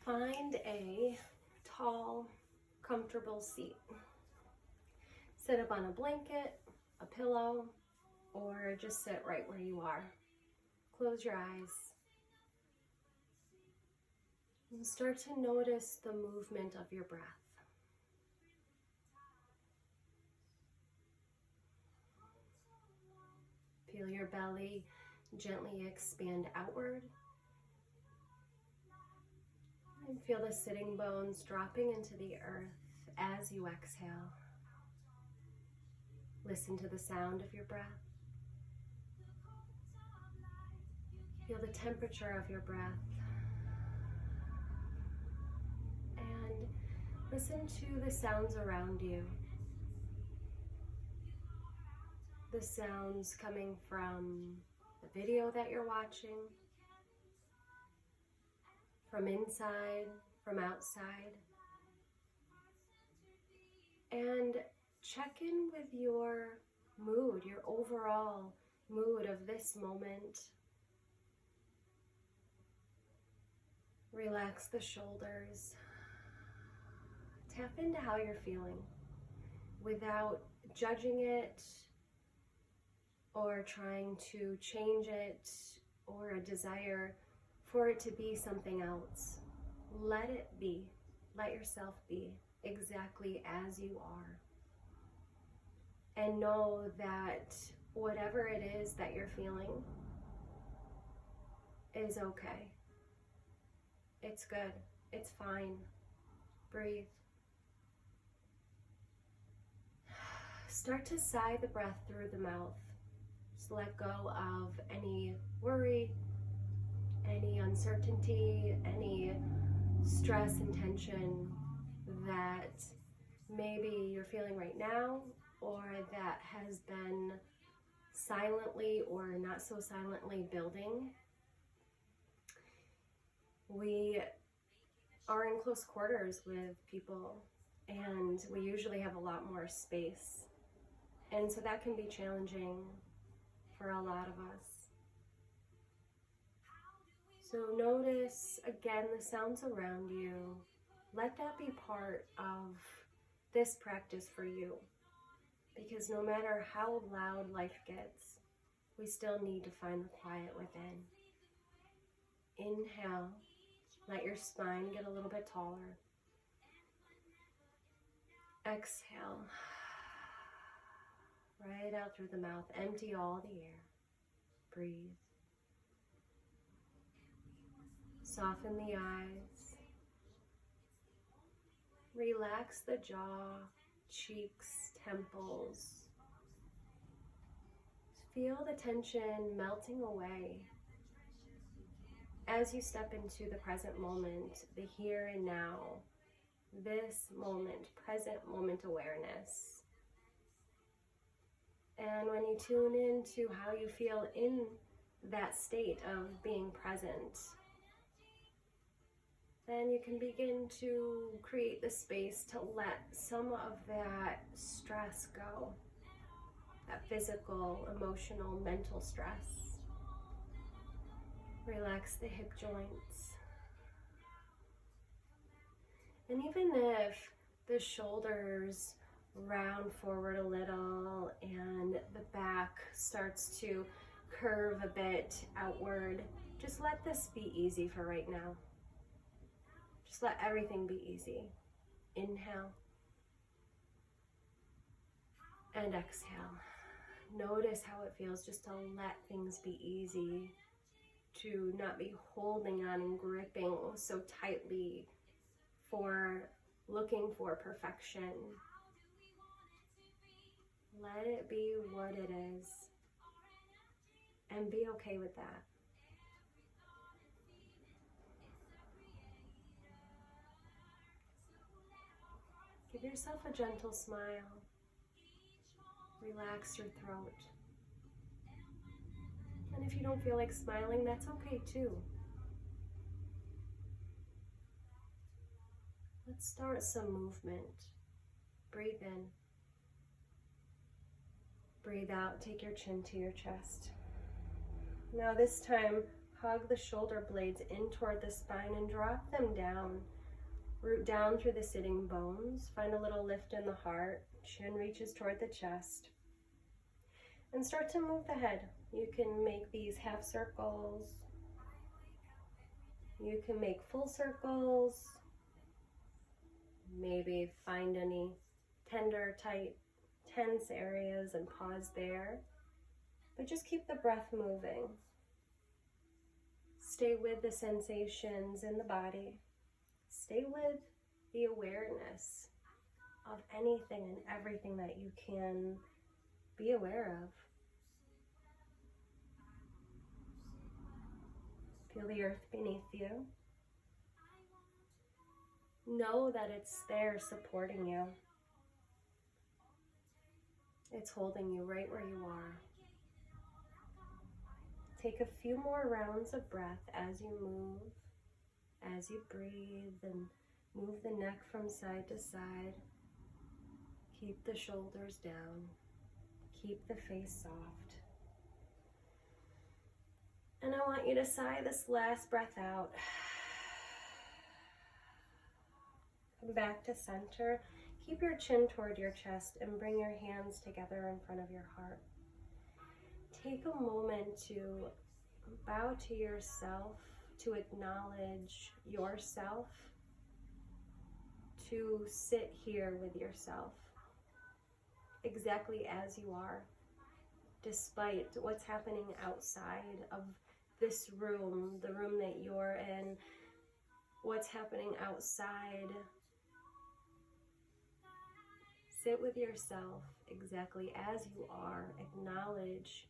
Find a tall, comfortable seat. Sit up on a blanket, a pillow, or just sit right where you are. Close your eyes. And start to notice the movement of your breath. Feel your belly gently expand outward. And feel the sitting bones dropping into the earth as you exhale. Listen to the sound of your breath. Feel the temperature of your breath. And listen to the sounds around you. The sounds coming from the video that you're watching, from inside, from outside. And check in with your mood, your overall mood of this moment. Relax the shoulders. Tap into how you're feeling without judging it or trying to change it or a desire for it to be something else. Let it be. Let yourself be exactly as you are. And know that whatever it is that you're feeling is okay. It's good. It's fine. Breathe. Start to sigh the breath through the mouth. Just let go of any worry, any uncertainty, any stress and tension that maybe you're feeling right now, or that has been silently or not so silently building. We are in close quarters with people, and we usually have a lot more space. And so that can be challenging for a lot of us. So notice, again, the sounds around you. Let that be part of this practice for you. Because no matter how loud life gets, we still need to find the quiet within. Inhale. Let your spine get a little bit taller. Exhale. Right out through the mouth. Empty all the air. Breathe. Soften the eyes. Relax the jaw, cheeks, temples. Feel the tension melting away as you step into the present moment, the here and now, this moment, present moment awareness. And when you tune into how you feel in that state of being present, then you can begin to create the space to let some of that stress go, that physical, emotional, mental stress. Relax the hip joints. And even if the shoulders round forward a little and the back starts to curve a bit outward, just let this be easy for right now. Just let everything be easy. Inhale and exhale. Notice how it feels just to let things be easy, to not be holding on and gripping so tightly for looking for perfection. Let it be what it is and be okay with that. Give yourself a gentle smile. Relax your throat. And if you don't feel like smiling, that's okay too. Let's start some movement. Breathe in. Breathe out. Take your chin to your chest. Now this time, Hug the shoulder blades in toward the spine and drop them down. Root down through the sitting bones. Find a little lift in the heart. Chin reaches toward the chest. And start to move the head. You can make these half circles. You can make full circles. Maybe find any tender, tight, tense areas and pause there. But just keep the breath moving. Stay with the sensations in the body. Stay with the awareness of anything and everything that you can be aware of. Feel the earth beneath you. Know that it's there supporting you. It's holding you right where you are. Take a few more rounds of breath as you move, as you breathe, and move the neck from side to side. Keep the shoulders down. Keep the face soft. And I want you to sigh this last breath out. Come back to center. Keep your chin toward your chest and bring your hands together in front of your heart. Take a moment to bow to yourself, to acknowledge yourself, to sit here with yourself exactly as you are, despite what's happening outside of this room, the room that you're in, what's happening outside. Sit with yourself exactly as you are. Acknowledge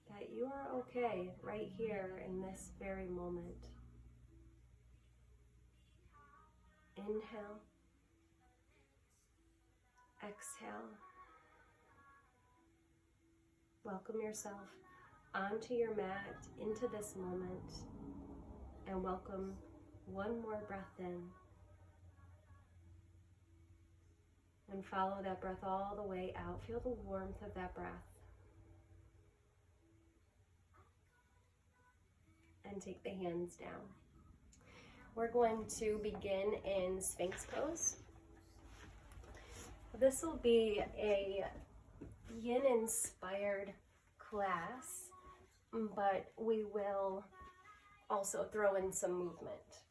that you are okay right here in this very moment. Inhale. Exhale. Welcome yourself onto your mat, into this moment, and welcome one more breath in. And follow that breath all the way out. Feel the warmth of that breath. And take the hands down. We're going to begin in Sphinx pose. This will be a yin-inspired class, but we will also throw in some movement.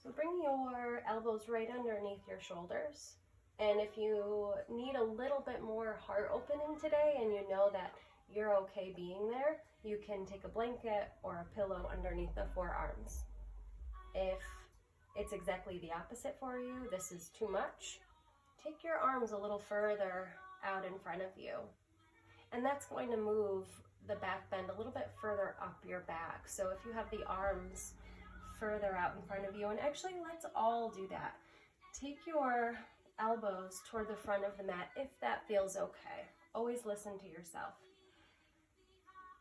So bring your elbows right underneath your shoulders. And if you need a little bit more heart opening today and you know that you're okay being there, you can take a blanket or a pillow underneath the forearms. If it's exactly the opposite for you, this is too much, take your arms a little further out in front of you. And that's going to move the back bend a little bit further up your back. So if you have the arms further out in front of you, and actually let's all do that. Take your elbows toward the front of the mat if that feels okay. Always listen to yourself.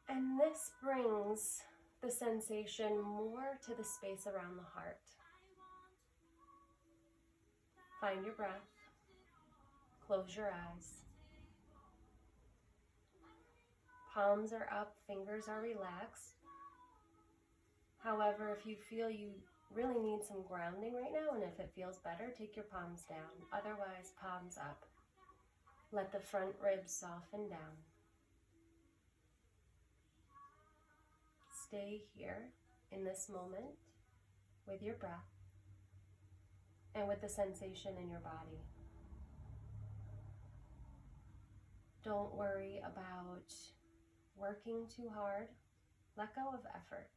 And this brings the sensation more to the space around the heart. Find your breath. Close your eyes. Palms are up, fingers are relaxed. However, if you feel you really need some grounding right now, and if it feels better, take your palms down. Otherwise, palms up. Let the front ribs soften down. Stay here in this moment with your breath and with the sensation in your body. Don't worry about working too hard. Let go of effort.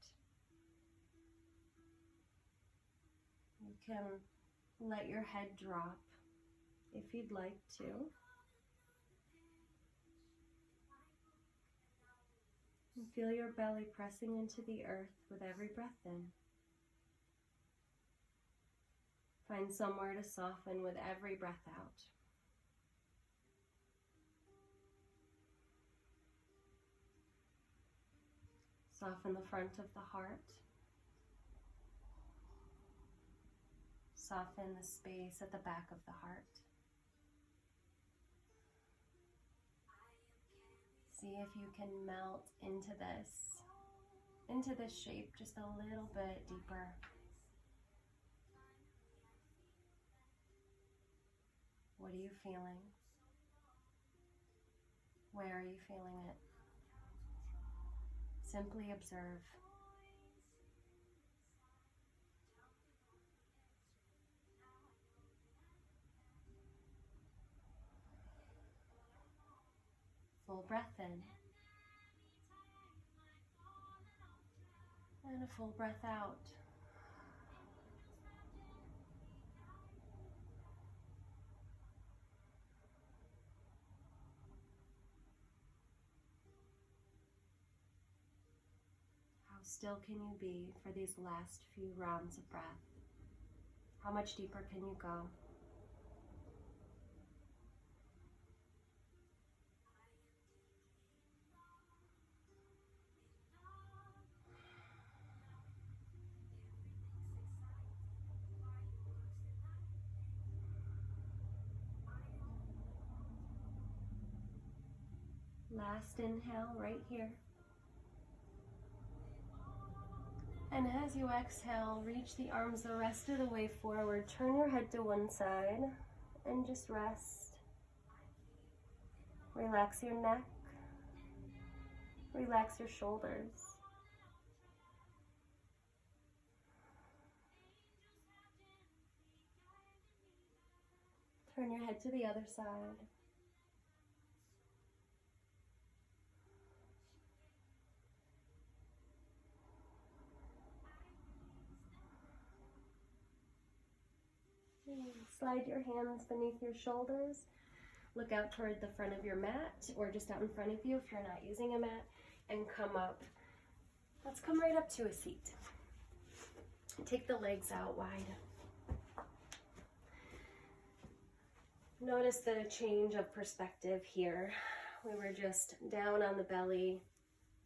You can let your head drop if you'd like to. And feel your belly pressing into the earth with every breath in. Find somewhere to soften with every breath out. Soften the front of the heart. Soften the space at the back of the heart. See if you can melt into this into this shape just a little bit deeper. What are you feeling? Where are you feeling it? Simply observe. Full breath in. And a full breath out. How still can you be for these last few rounds of breath? How much deeper can you go? Last inhale right here. And as you exhale, reach the arms the rest of the way forward. Turn your head to one side and just rest. Relax your neck. Relax your shoulders. Turn your head to the other side. Slide your hands beneath your shoulders. Look out toward the front of your mat or just out in front of you if you're not using a mat, and come up. Let's come right up to a seat. Take the legs out wide. Notice the change of perspective here. We were just down on the belly,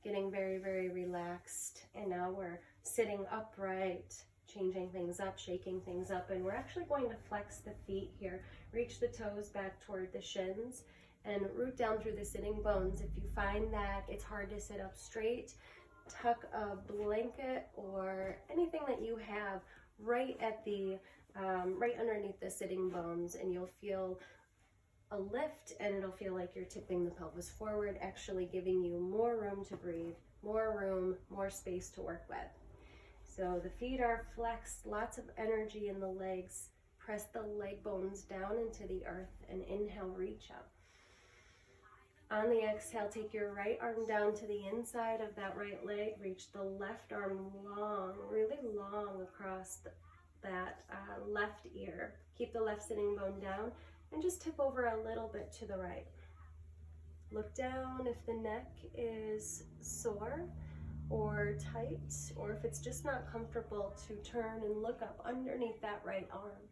getting very, very relaxed, and now we're sitting upright, changing things up, shaking things up, and we're actually going to flex the feet here. Reach the toes back toward the shins and root down through the sitting bones. If you find that it's hard to sit up straight, tuck a blanket or anything that you have right at the right underneath the sitting bones, and you'll feel a lift, and it'll feel like you're tipping the pelvis forward, actually giving you more room to breathe, more room, more space to work with. So the feet are flexed, lots of energy in the legs. Press the leg bones down into the earth and inhale, reach up. On the exhale, take your right arm down to the inside of that right leg. Reach the left arm long, really long across that left ear. Keep the left sitting bone down and just tip over a little bit to the right. Look down if the neck is sore or tight, or if it's just not comfortable, to turn and look up underneath that right arm.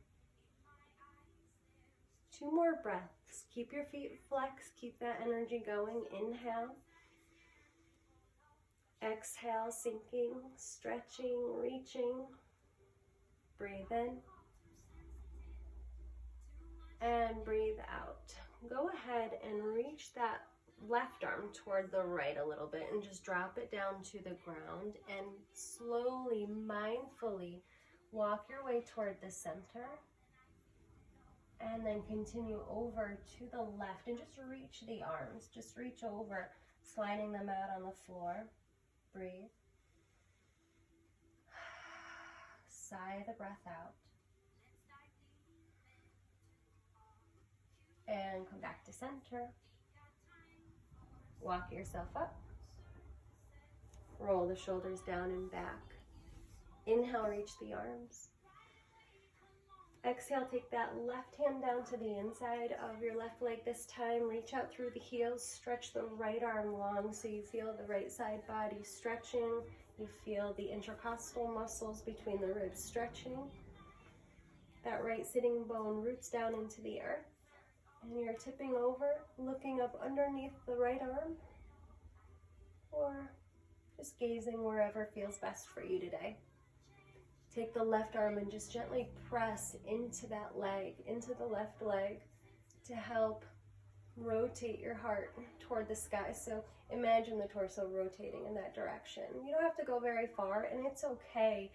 2 more breaths. Keep your feet flexed, keep that energy going. Inhale. Exhale, sinking, stretching, reaching. Breathe in. And breathe out. Go ahead and reach that left arm toward the right a little bit and just drop it down to the ground, and slowly, mindfully walk your way toward the center, and then continue over to the left and just reach the arms. Just reach over, sliding them out on the floor. Breathe. Sigh the breath out. And come back to center. Walk yourself up. Roll the shoulders down and back. Inhale, reach the arms. Exhale, take that left hand down to the inside of your left leg this time. Reach out through the heels. Stretch the right arm long so you feel the right side body stretching. You feel the intercostal muscles between the ribs stretching. That right sitting bone roots down into the earth. And you're tipping over, looking up underneath the right arm, or just gazing wherever feels best for you today. Take the left arm and just gently press into that leg, into the left leg, to help rotate your heart toward the sky. So imagine the torso rotating in that direction. You don't have to go very far, and it's okay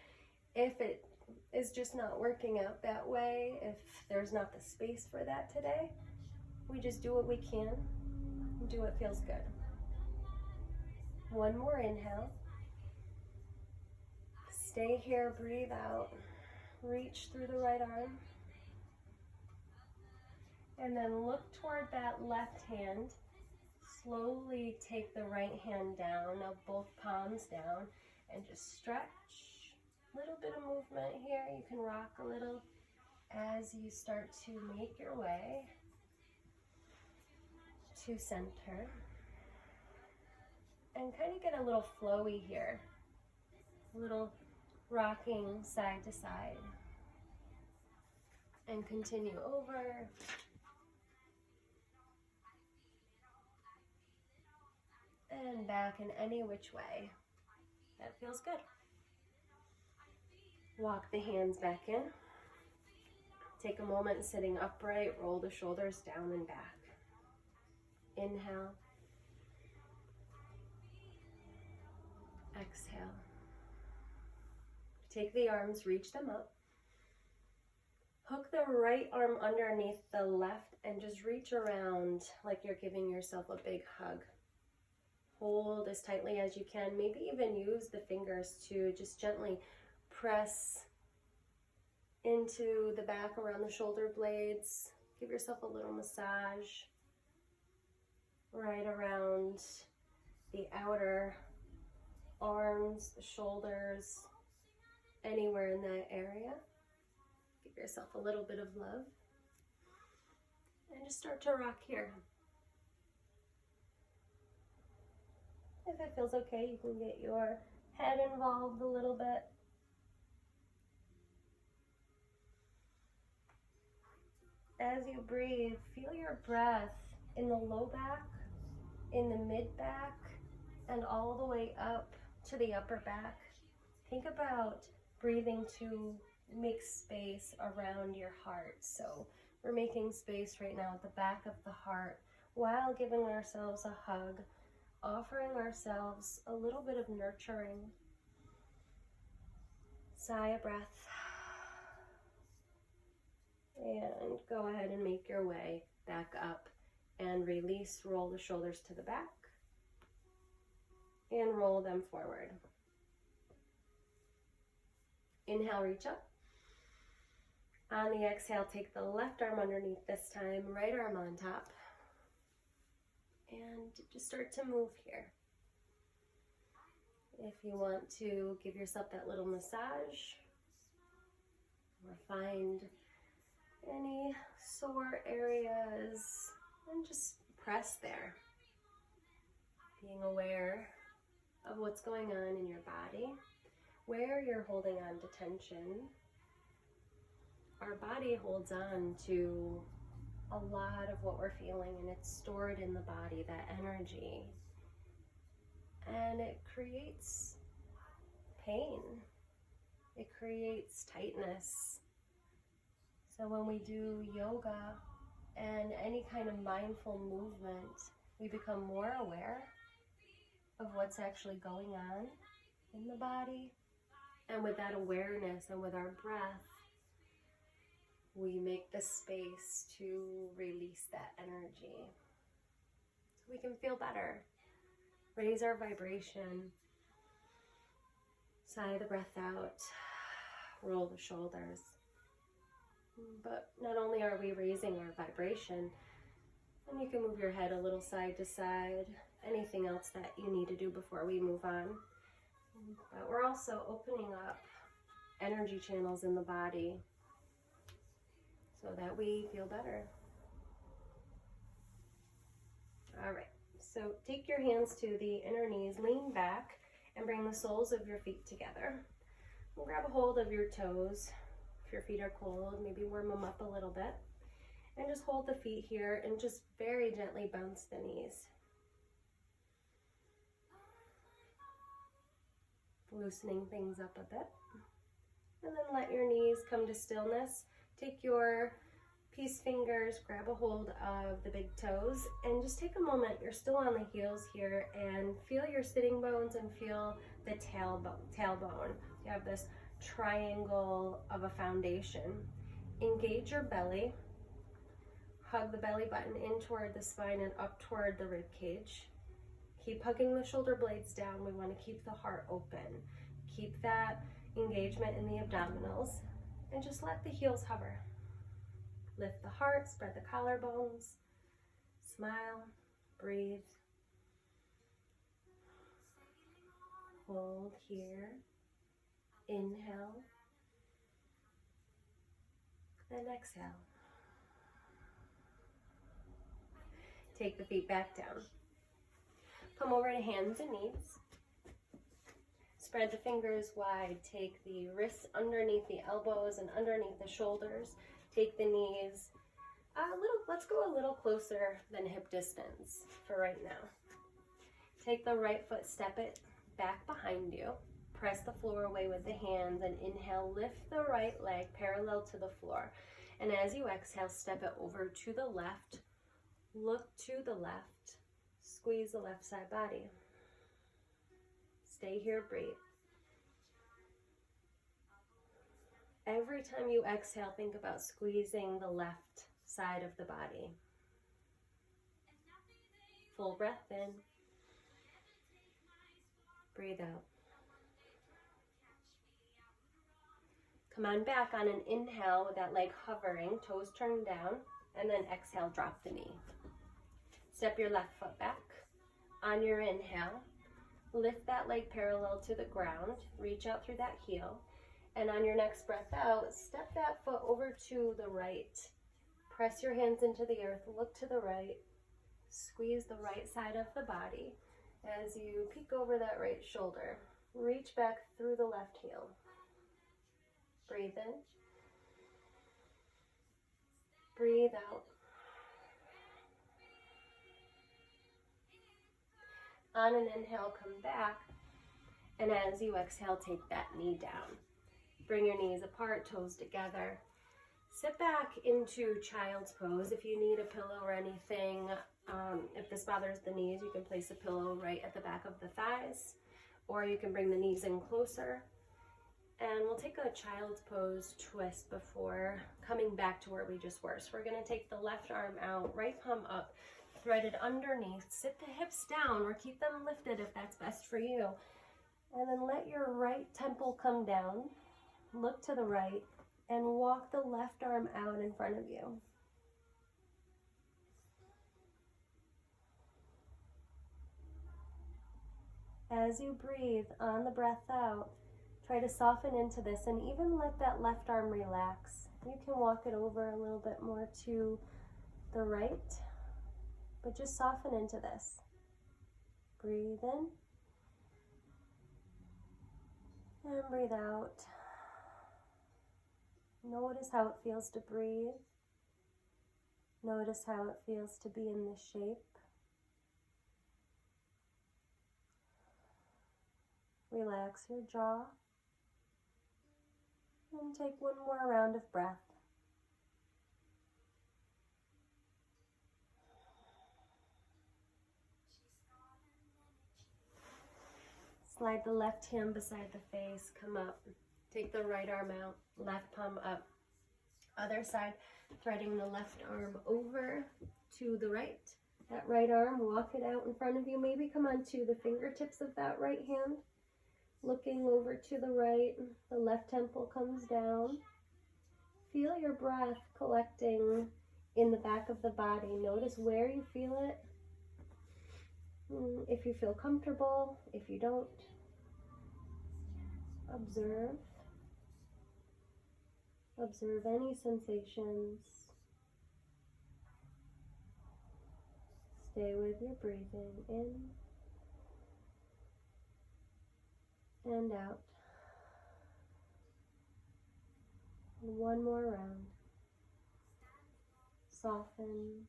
if it is just not working out that way, if there's not the space for that today. We just do what we can and do what feels good. One more inhale. Stay here, breathe out. Reach through the right arm. And then look toward that left hand. Slowly take the right hand down. Now both palms down and just stretch. Little bit of movement here. You can rock a little as you start to make your way to center. And kind of get a little flowy here. A little rocking side to side. And continue over. And back in any which way. That feels good. Walk the hands back in. Take a moment sitting upright. Roll the shoulders down and back. Inhale. Exhale. Take the arms, reach them up. Hook the right arm underneath the left and just reach around like you're giving yourself a big hug. Hold as tightly as you can. Maybe even use the fingers to just gently press into the back around the shoulder blades. Give yourself a little massage right around the outer arms, the shoulders, anywhere in that area. Give yourself a little bit of love. And just start to rock here. If it feels okay, you can get your head involved a little bit. As you breathe, feel your breath in the low back, in the mid back, and all the way up to the upper back. Think about breathing to make space around your heart. So we're making space right now at the back of the heart while giving ourselves a hug, offering ourselves a little bit of nurturing. Sigh a breath. And go ahead and make your way back up and release. Roll the shoulders to the back and roll them forward. Inhale, reach up. On the exhale, take the left arm underneath this time, right arm on top. And just start to move here. If you want to give yourself that little massage or find any sore areas and just press there. Being aware of what's going on in your body, where you're holding on to tension. Our body holds on to a lot of what we're feeling, and it's stored in the body, that energy. And it creates pain. It creates tightness. So when we do yoga and any kind of mindful movement, we become more aware of what's actually going on in the body. And with that awareness and with our breath, we make the space to release that energy. So we can feel better, raise our vibration, sigh the breath out, roll the shoulders. But not only are we raising our vibration, and you can move your head a little side to side, anything else that you need to do before we move on. But we're also opening up energy channels in the body so that we feel better. All right, so take your hands to the inner knees, lean back, and bring the soles of your feet together. And grab a hold of your toes. If your feet are cold, maybe warm them up a little bit. And just hold the feet here and just very gently bounce the knees. Loosening things up a bit. And then let your knees come to stillness. Take your Peace fingers, grab a hold of the big toes and just take a moment. You're still on the heels here, and feel your sitting bones and feel the tailbone. You have this triangle of a foundation. Engage your belly. Hug the belly button in toward the spine and up toward the rib cage. Keep hugging the shoulder blades down. We want to keep the heart open. Keep that engagement in the abdominals, and just let the heels hover. Lift the heart, spread the collarbones, smile, breathe. Hold here. Inhale and exhale. Take the feet back down. Come over to hands and knees. Spread the fingers wide. Take the wrists underneath the elbows and underneath the shoulders. Take the knees let's go a little closer than hip distance for right now. Take the right foot, step it back behind you. Press the floor away with the hands and inhale, lift the right leg parallel to the floor. And as you exhale, step it over to the left. Look to the left. Squeeze the left side body. Stay here, breathe. Every time you exhale, think about squeezing the left side of the body. Full breath in. Breathe out. Come on back on an inhale with that leg hovering, toes turned down, and then exhale, drop the knee. Step your left foot back. On your inhale, lift that leg parallel to the ground, reach out through that heel, and on your next breath out, step that foot over to the right. Press your hands into the earth, look to the right, squeeze the right side of the body. As you peek over that right shoulder, reach back through the left heel. Breathe in. Breathe out. On an inhale, come back. And as you exhale, take that knee down. Bring your knees apart, toes together. Sit back into child's pose. If you need a pillow or anything, if this bothers the knees, you can place a pillow right at the back of the thighs, or you can bring the knees in closer. And we'll take a child's pose twist before coming back to where we just were. So we're gonna take the left arm out, right palm up, threaded underneath. Sit the hips down or keep them lifted if that's best for you. And then let your right temple come down. Look to the right and walk the left arm out in front of you. As you breathe on the breath out, try to soften into this and even let that left arm relax. You can walk it over a little bit more to the right, but just soften into this. Breathe in and breathe out. Notice how it feels to breathe. Notice how it feels to be in this shape. Relax your jaw. And take one more round of breath. Slide the left hand beside the face, come up. Take the right arm out, left palm up. Other side, threading the left arm over to the right. That right arm, walk it out in front of you. Maybe come onto the fingertips of that right hand. Looking over to the right, the left temple comes down. Feel your breath collecting in the back of the body. Notice where you feel it. If you feel comfortable, if you don't, observe. Observe any sensations. Stay with your breathing in and out. And one more round. Soften.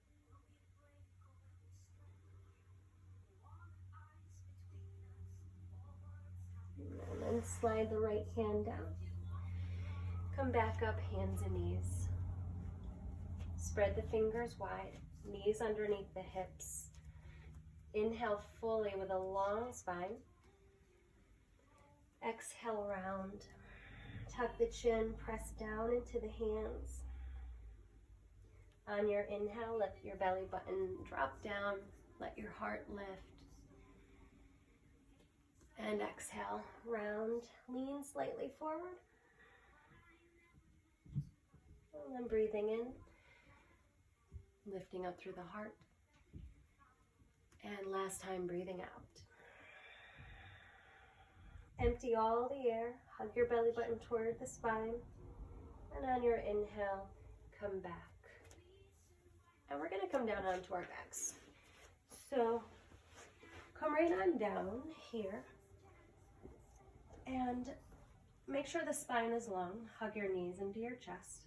And then slide the right hand down. Come back up, hands and knees. Spread the fingers wide, knees underneath the hips. Inhale fully with a long spine. Exhale, round. Tuck the chin, press down into the hands. On your inhale, let your belly button drop down. Let your heart lift. And exhale, round. Lean slightly forward. And then breathing in. Lifting up through the heart. And last time, breathing out. Empty all the air. Hug your belly button toward the spine. And on your inhale, come back. And we're going to come down onto our backs. So come right on down here. And make sure the spine is long. Hug your knees into your chest.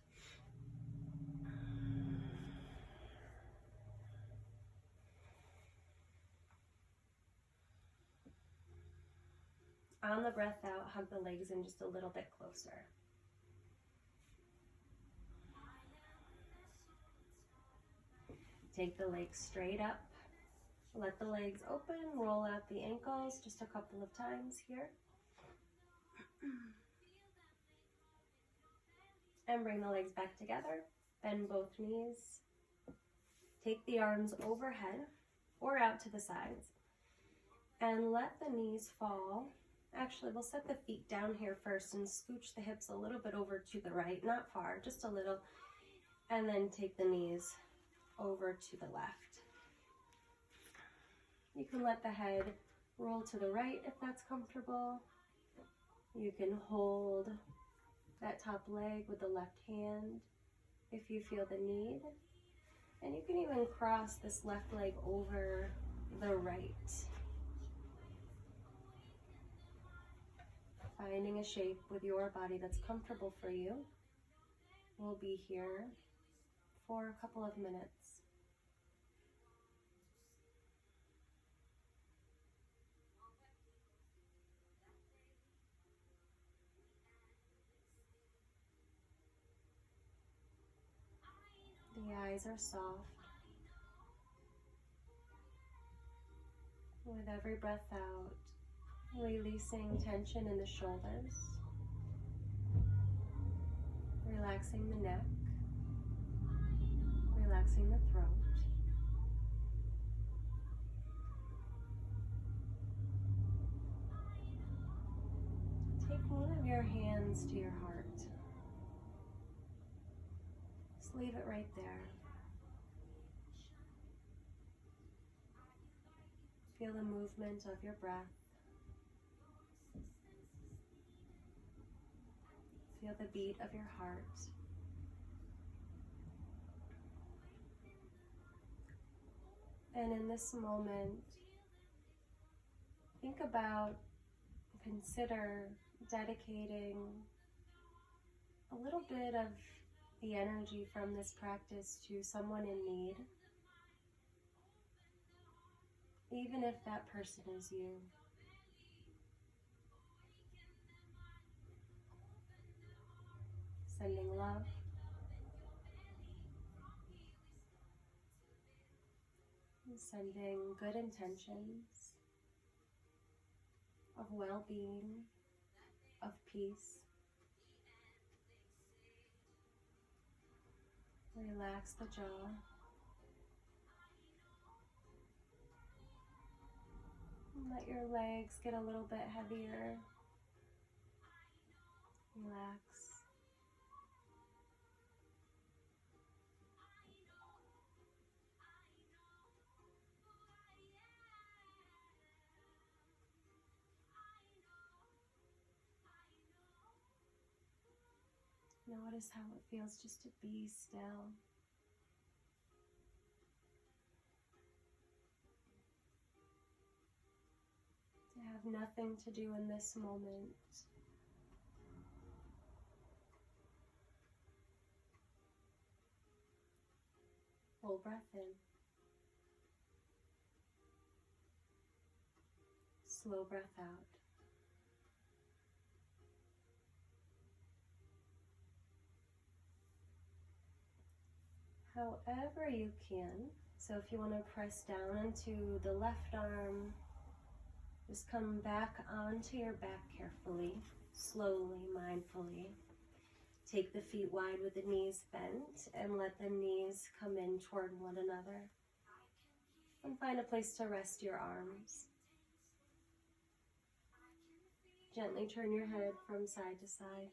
On the breath out, hug the legs in just a little bit closer. Take the legs straight up. Let the legs open. Roll out the ankles just a couple of times here. And bring the legs back together. Bend both knees. Take the arms overhead or out to the sides. And let the knees fall. Actually, we'll set the feet down here first and scooch the hips a little bit over to the right, not far, just a little. And then take the knees over to the left. You can let the head roll to the right if that's comfortable. You can hold that top leg with the left hand if you feel the need. And you can even cross this left leg over the right. Finding a shape with your body that's comfortable for you. We'll be here for a couple of minutes. The eyes are soft. With every breath out, releasing tension in the shoulders, relaxing the neck, relaxing the throat. Take one of your hands to your heart. Just leave it right there. Feel the movement of your breath. Feel the beat of your heart. And in this moment, think about, consider dedicating a little bit of the energy from this practice to someone in need, even if that person is you. Sending love. Sending good intentions of well-being, of peace. Relax the jaw. Let your legs get a little bit heavier. Relax. Notice how it feels just to be still. To have nothing to do in this moment. Full breath in. Slow breath out. however you can. So if you want to press down into the left arm, just come back onto your back carefully, slowly, mindfully. Take the feet wide with the knees bent and let the knees come in toward one another. And find a place to rest your arms. Gently turn your head from side to side.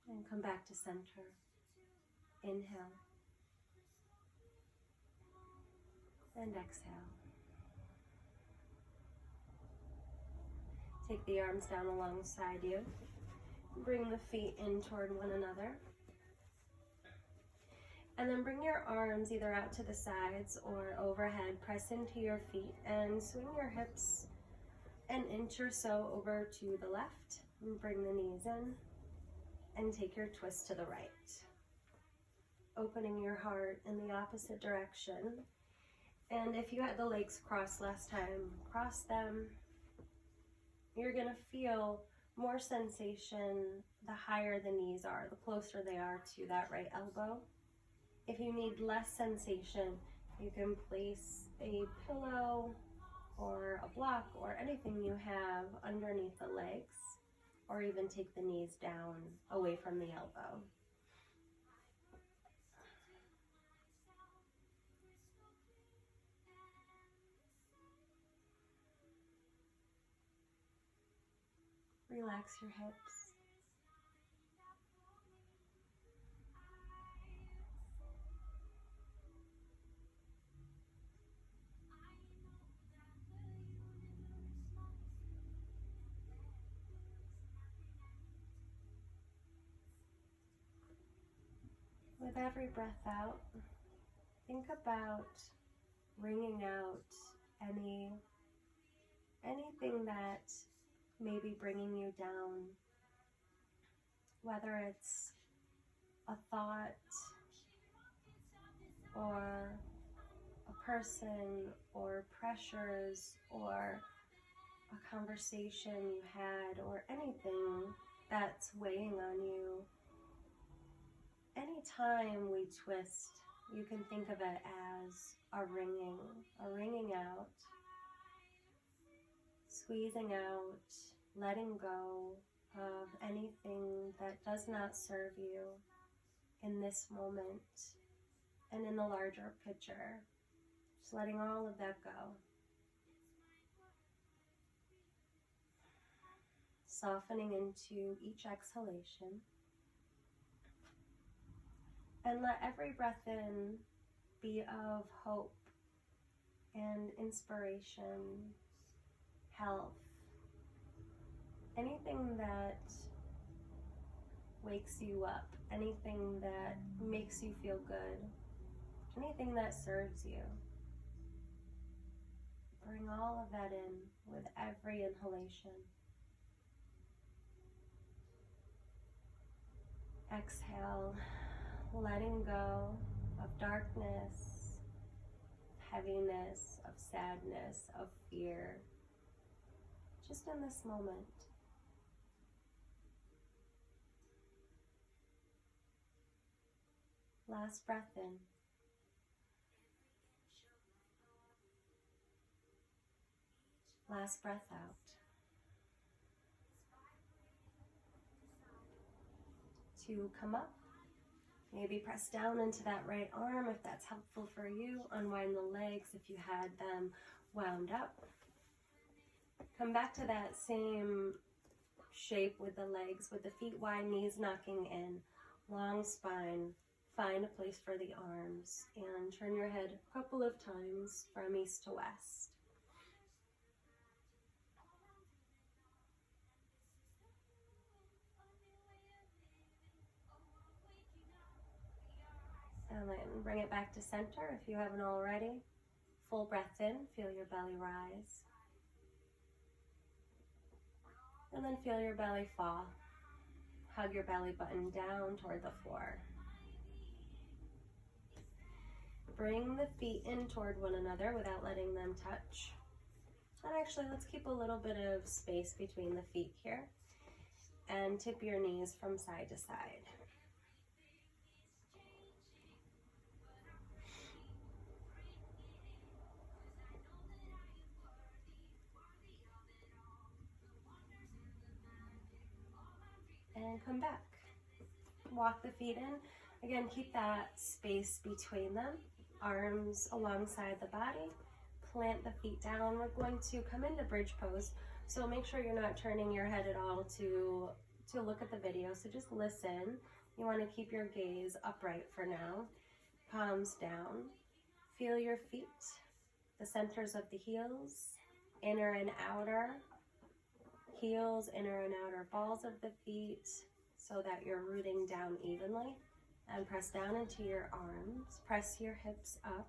And come back to center. Inhale. And exhale. Take the arms down alongside you. Bring the feet in toward one another. And then bring your arms either out to the sides or overhead. Press into your feet and swing your hips an inch or so over to the left. And bring the knees in and take your twist to the right. Opening your heart in the opposite direction. And if you had the legs crossed last time, cross them. You're gonna feel more sensation the higher the knees are, the closer they are to that right elbow. If you need less sensation, you can place a pillow or a block or anything you have underneath the legs, or even take the knees down away from the elbow. Relax your hips. With every breath out, think about wringing out anything that may be bringing you down, whether it's a thought or a person or pressures or a conversation you had or anything that's weighing on you. Anytime we twist, you can think of it as a wringing out, squeezing out, letting go of anything that does not serve you in this moment and in the larger picture. Just letting all of that go. Softening into each exhalation. And let every breath in be of hope and inspiration, health, anything that wakes you up, anything that makes you feel good, anything that serves you. Bring all of that in with every inhalation. Exhale, letting go of darkness, heaviness, of sadness, of fear, just in this moment. Last breath in. Last breath out. To come up, maybe press down into that right arm if that's helpful for you. Unwind the legs if you had them wound up. Come back to that same shape with the legs, with the feet wide, knees knocking in, long spine. Find a place for the arms and turn your head a couple of times from east to west. And then bring it back to center if you haven't already. Full breath in, feel your belly rise. And then feel your belly fall. Hug your belly button down toward the floor. Bring the feet in toward one another without letting them touch. And actually, let's keep a little bit of space between the feet here. and tip your knees from side to side. And come back. Walk the feet in. Again, keep that space between them. Arms alongside the body. Plant the feet down. We're going to come into bridge pose. So make sure you're not turning your head at all to look at the video. So just listen. You want to keep your gaze upright for now. Palms down. Feel your feet, the centers of the heels, inner and outer. Heels, inner and outer balls of the feet, so that you're rooting down evenly. And press down into your arms. Press your hips up.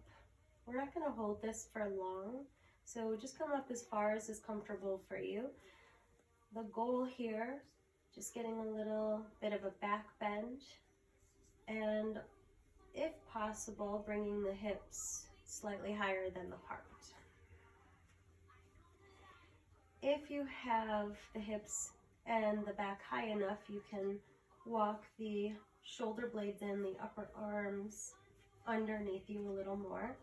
We're not going to hold this for long, so just come up as far as is comfortable for you. The goal here, just getting a little bit of a back bend, and if possible, bringing the hips slightly higher than the heart. If you have the hips and the back high enough, you can walk the shoulder blades in, the upper arms underneath you a little more.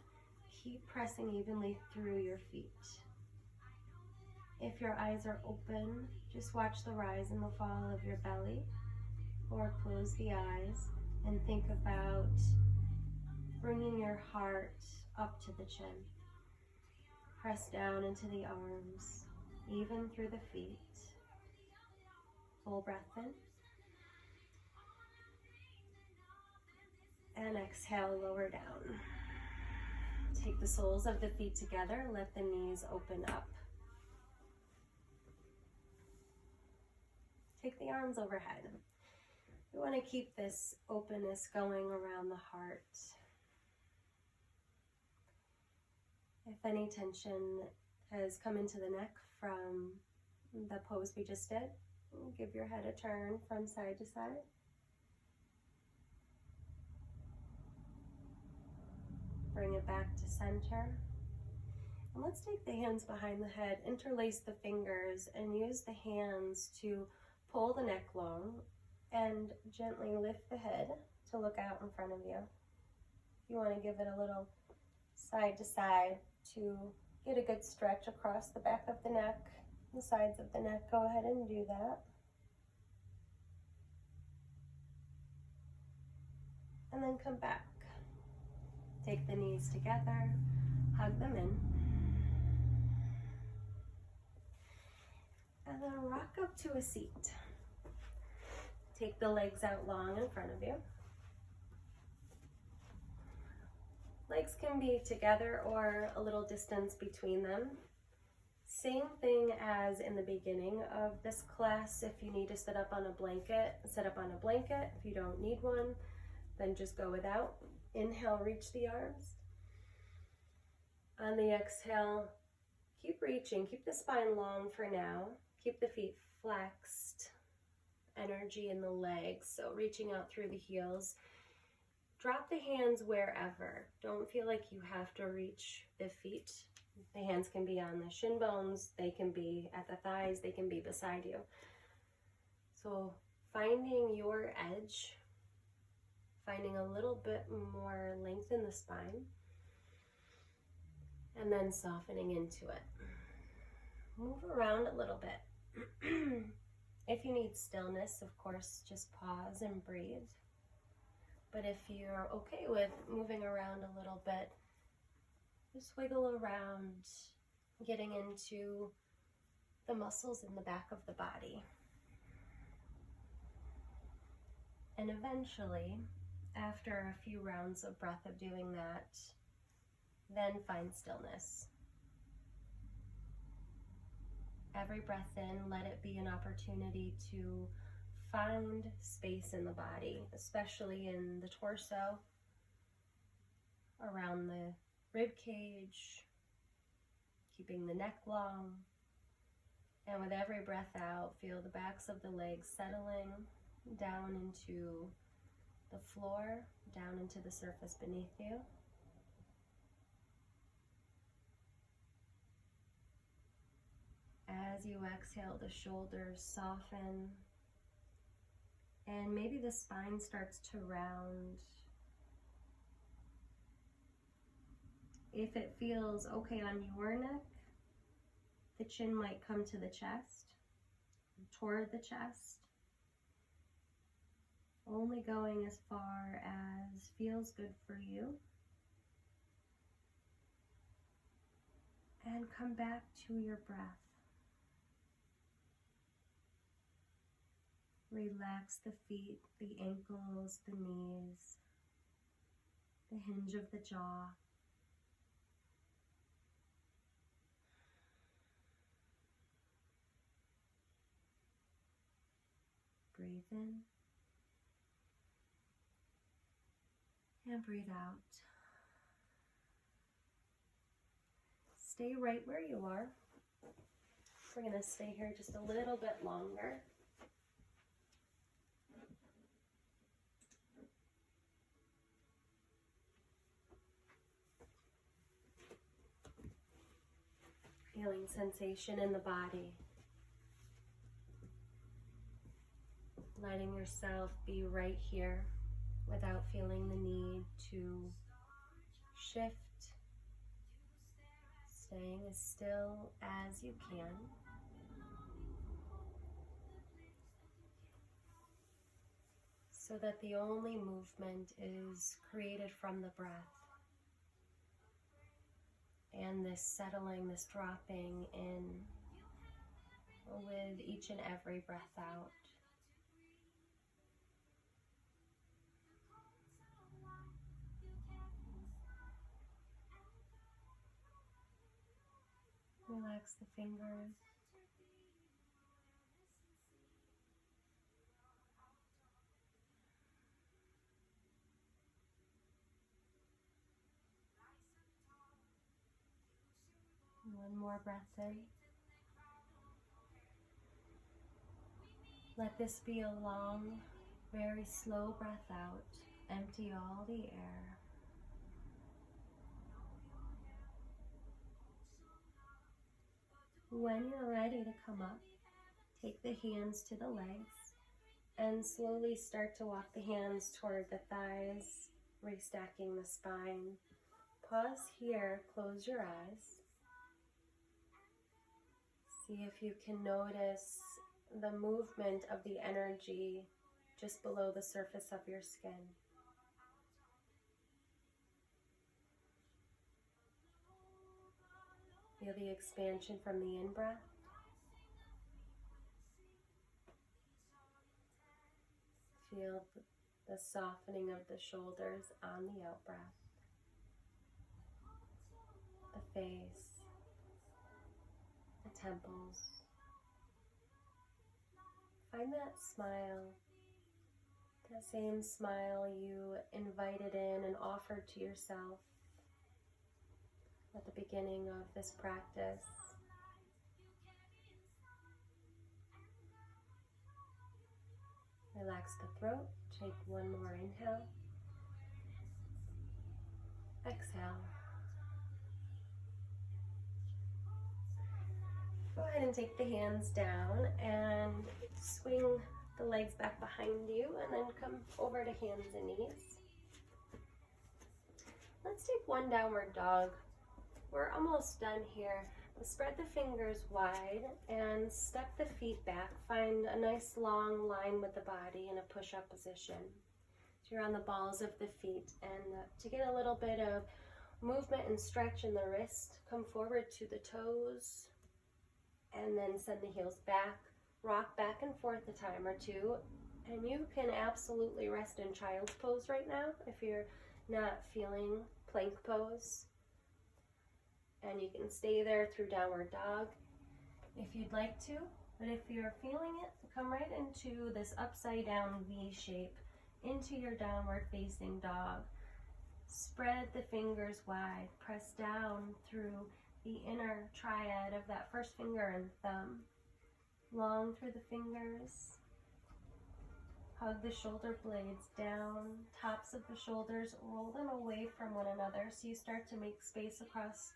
Keep pressing evenly through your feet. If your eyes are open, just watch the rise and the fall of your belly, or close the eyes and think about bringing your heart up to the chin. Press down into the arms, even through the feet. Full breath in. And exhale, lower down. Take the soles of the feet together, let the knees open up. Take the arms overhead. We want to keep this openness going around the heart. If any tension has come into the neck from the pose we just did, give your head a turn from side to side. Bring it back to center. And let's take the hands behind the head, interlace the fingers, and use the hands to pull the neck long and gently lift the head to look out in front of you. You want to give it a little side to side to get a good stretch across the back of the neck, the sides of the neck. Go ahead and do that. And then come back. Take the knees together, hug them in. And then rock up to a seat. Take the legs out long in front of you. Legs can be together or a little distance between them. Same thing as in the beginning of this class. If you need to sit up on a blanket, sit up on a blanket. If you don't need one, then just go without. Inhale, reach the arms. On the exhale, keep reaching. Keep the spine long for now. Keep the feet flexed. Energy in the legs, so reaching out through the heels. Drop the hands wherever. Don't feel like you have to reach the feet. The hands can be on the shin bones, they can be at the thighs, they can be beside you. So finding your edge, finding a little bit more length in the spine, and then softening into it. Move around a little bit. If you need stillness, of course, just pause and breathe. But if you're okay with moving around a little bit, just wiggle around, getting into the muscles in the back of the body. And eventually, after a few rounds of breath of doing that, then find stillness. Every breath in, let it be an opportunity to find space in the body, especially in the torso, around the rib cage, keeping the neck long. And with every breath out, feel the backs of the legs settling down into the floor, down into the surface beneath you. As you exhale, the shoulders soften, And maybe the spine starts to round. If it feels okay on your neck, the chin might come to the chest, toward the chest, only going as far as feels good for you. And come back to your breath. Relax the feet, the ankles, the knees, the hinge of the jaw. Breathe in and breathe out. Stay right where you are. We're going to stay here just a little bit longer. Feeling sensation in the body. Letting yourself be right here without feeling the need to shift. Staying as still as you can. So that the only movement is created from the breath. And this settling, this dropping in with each and every breath out. Relax the fingers. One more breath in. Let this be a long, very slow breath out. Empty all the air. When you're ready to come up, take the hands to the legs and slowly start to walk the hands toward the thighs, restacking the spine. Pause here, close your eyes. See if you can notice the movement of the energy just below the surface of your skin. Feel the expansion from the in-breath. Feel the softening of the shoulders on the out-breath. The face, the temples. Find that smile, that same smile you invited in and offered to yourself at the beginning of this practice. Relax the throat. Take one more inhale. Exhale. Go ahead and take the hands down and swing the legs back behind you and then come over to hands and knees. Let's take one downward dog. We're almost done here. Spread the fingers wide and step the feet back. Find a nice long line with the body in a push-up position. So you're on the balls of the feet, and to get a little bit of movement and stretch in the wrist, come forward to the toes and then send the heels back. Rock back and forth a time or two, and you can absolutely rest in child's pose right now if you're not feeling plank pose. And you can stay there through downward dog if you'd like to. But if you're feeling it, come right into this upside down V shape, into your downward facing dog. Spread the fingers wide. Press down through the inner triad of that first finger and thumb. Long through the fingers. Hug the shoulder blades down. Tops of the shoulders, roll them away from one another so you start to make space across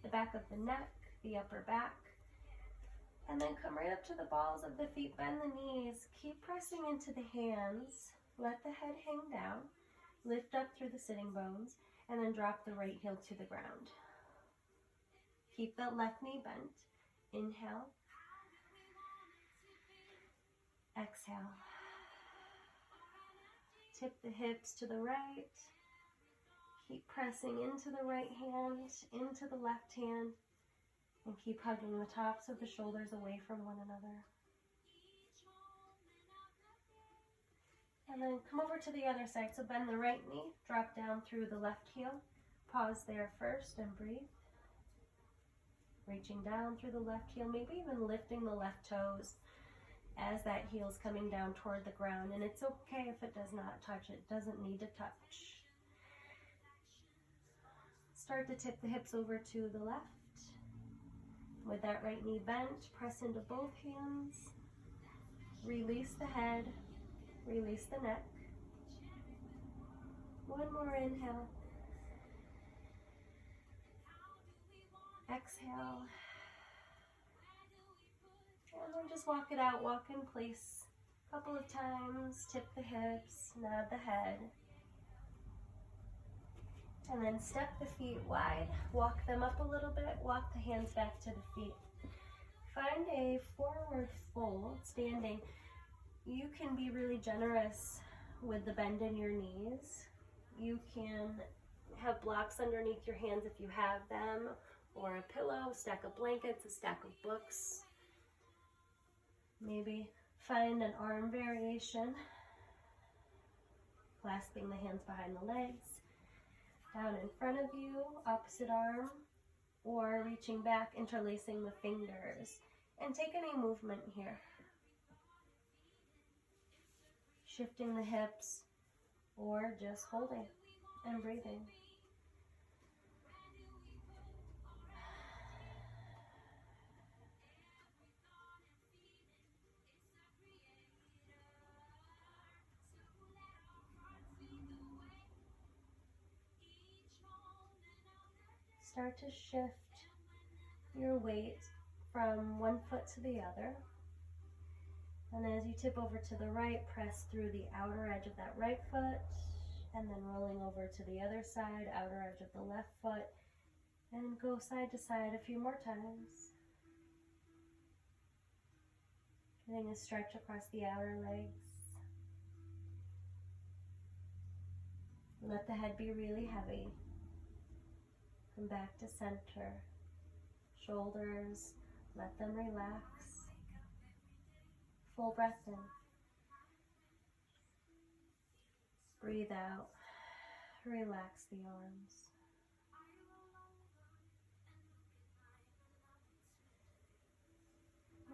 the back of the neck, the upper back. And then come right up to the balls of the feet, bend the knees, keep pressing into the hands, let the head hang down, lift up through the sitting bones, and then drop the right heel to the ground. Keep that left knee bent. Inhale. Exhale. Tip the hips to the right. Keep pressing into the right hand, into the left hand, and keep hugging the tops of the shoulders away from one another. And then come over to the other side. So bend the right knee, drop down through the left heel. Pause there first and breathe. Reaching down through the left heel, maybe even lifting the left toes as that heel's coming down toward the ground. And it's okay if it does not touch. It doesn't need to touch. Start to tip the hips over to the left. With that right knee bent, press into both hands. Release the head, release the neck. One more inhale. Exhale. And then just walk it out, walk in place a couple of times. Tip the hips, nod the head. And then step the feet wide, walk them up a little bit, walk the hands back to the feet. Find a forward fold, standing. You can be really generous with the bend in your knees. You can have blocks underneath your hands if you have them, or a pillow, a stack of blankets, a stack of books. Maybe find an arm variation, clasping the hands behind the legs. Down in front of you, opposite arm, or reaching back, interlacing the fingers. And take any movement here. Shifting the hips, or just holding and breathing. Start to shift your weight from one foot to the other. And as you tip over to the right, press through the outer edge of that right foot, and then rolling over to the other side, outer edge of the left foot, and go side to side a few more times. Getting a stretch across the outer legs. Let the head be really heavy. Come back to center. Shoulders, let them relax. Full breath in. Breathe out. Relax the arms.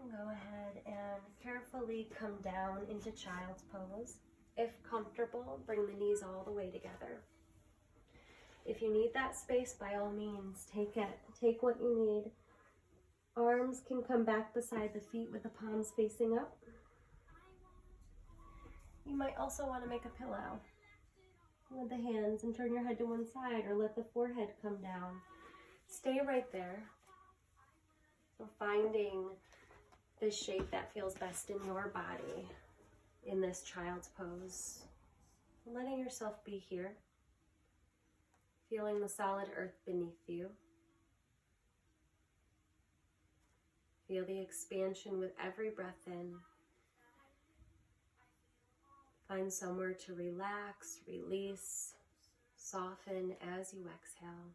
And go ahead and carefully come down into child's pose. If comfortable, bring the knees all the way together. If you need that space, by all means, take it. Take what you need. Arms can come back beside the feet with the palms facing up. You might also want to make a pillow with the hands and turn your head to one side, or let the forehead come down. Stay right there. So finding the shape that feels best in your body in this child's pose. Letting yourself be here. Feeling the solid earth beneath you. Feel the expansion with every breath in. Find somewhere to relax, release, soften as you exhale.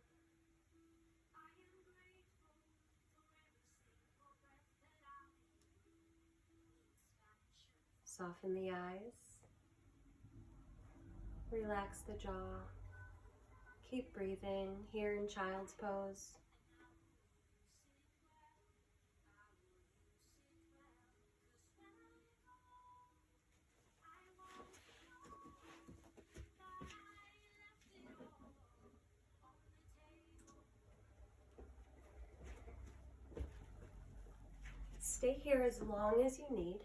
Soften the eyes. Relax the jaw. Keep breathing here in child's pose. Stay here as long as you need.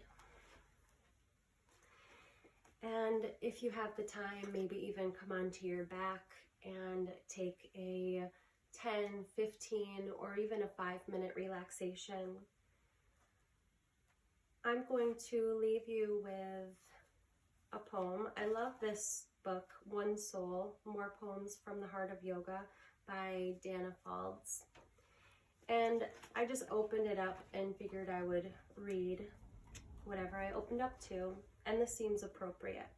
And if you have the time, maybe even come onto your back and take a 10, 15, or even a 5-minute relaxation. I'm going to leave you with a poem. I love this book, One Soul, More Poems from the Heart of Yoga by Dana Falds. And I just opened it up and figured I would read whatever I opened up to, and this seems appropriate.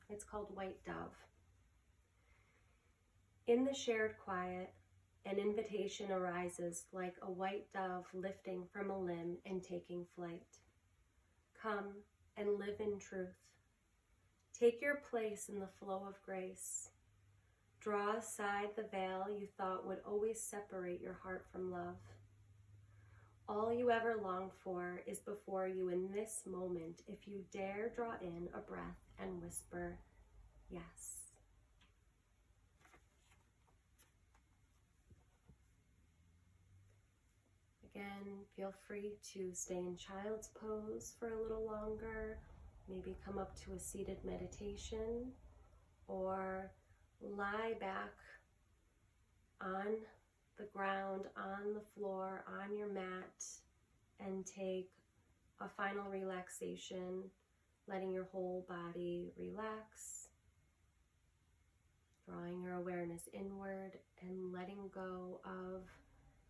It's called White Dove. In the shared quiet, an invitation arises like a white dove lifting from a limb and taking flight. Come and live in truth. Take your place in the flow of grace. Draw aside the veil you thought would always separate your heart from love. All you ever longed for is before you in this moment if you dare draw in a breath and whisper, yes. Again, feel free to stay in child's pose for a little longer, maybe come up to a seated meditation, or lie back on the ground, on the floor, on your mat, and take a final relaxation, letting your whole body relax, drawing your awareness inward and letting go of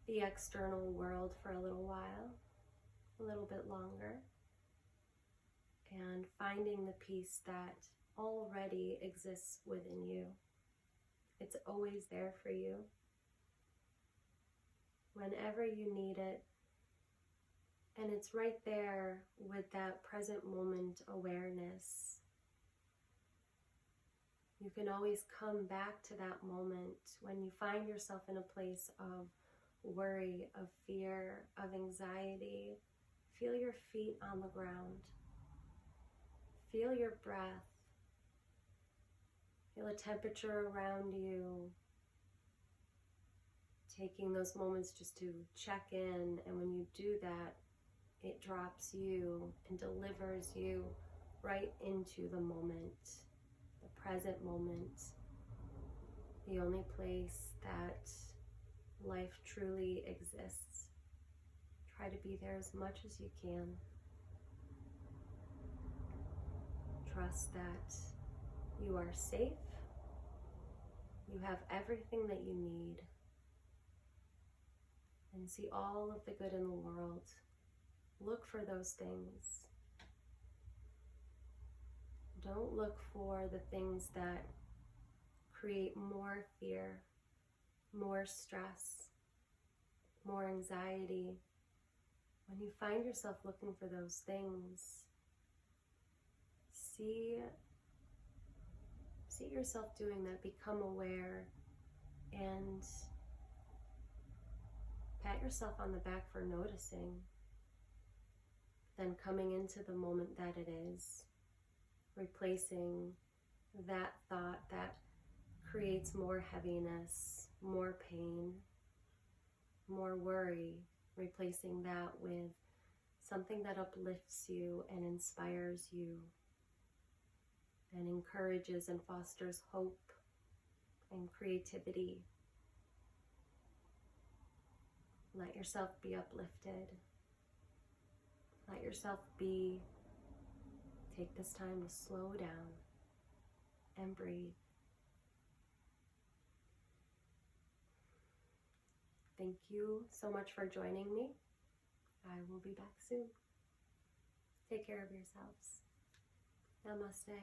the external world for a little while, a little bit longer, and finding the peace that already exists within you. It's always there for you. Whenever you need it, and it's right there with that present moment awareness. You can always come back to that moment when you find yourself in a place of worry, of fear, of anxiety. Feel your feet on the ground. Feel your breath. Feel a temperature around you. Taking those moments just to check in, and when you do that, it drops you and delivers you right into the moment, the present moment, the only place that life truly exists. Try to be there as much as you can. Trust that you are safe. You have everything that you need. And see all of the good in the world. Look for those things. Don't look for the things that create more fear, more stress, more anxiety. When you find yourself looking for those things, see yourself doing that. Become aware and pat yourself on the back for noticing. Then coming into the moment that it is, replacing that thought that creates more heaviness, more pain, more worry, replacing that with something that uplifts you and inspires you and encourages and fosters hope and creativity. Let yourself be uplifted. Let yourself be. Take this time to slow down and breathe. Thank you so much for joining me. I will be back soon. Take care of yourselves. Namaste.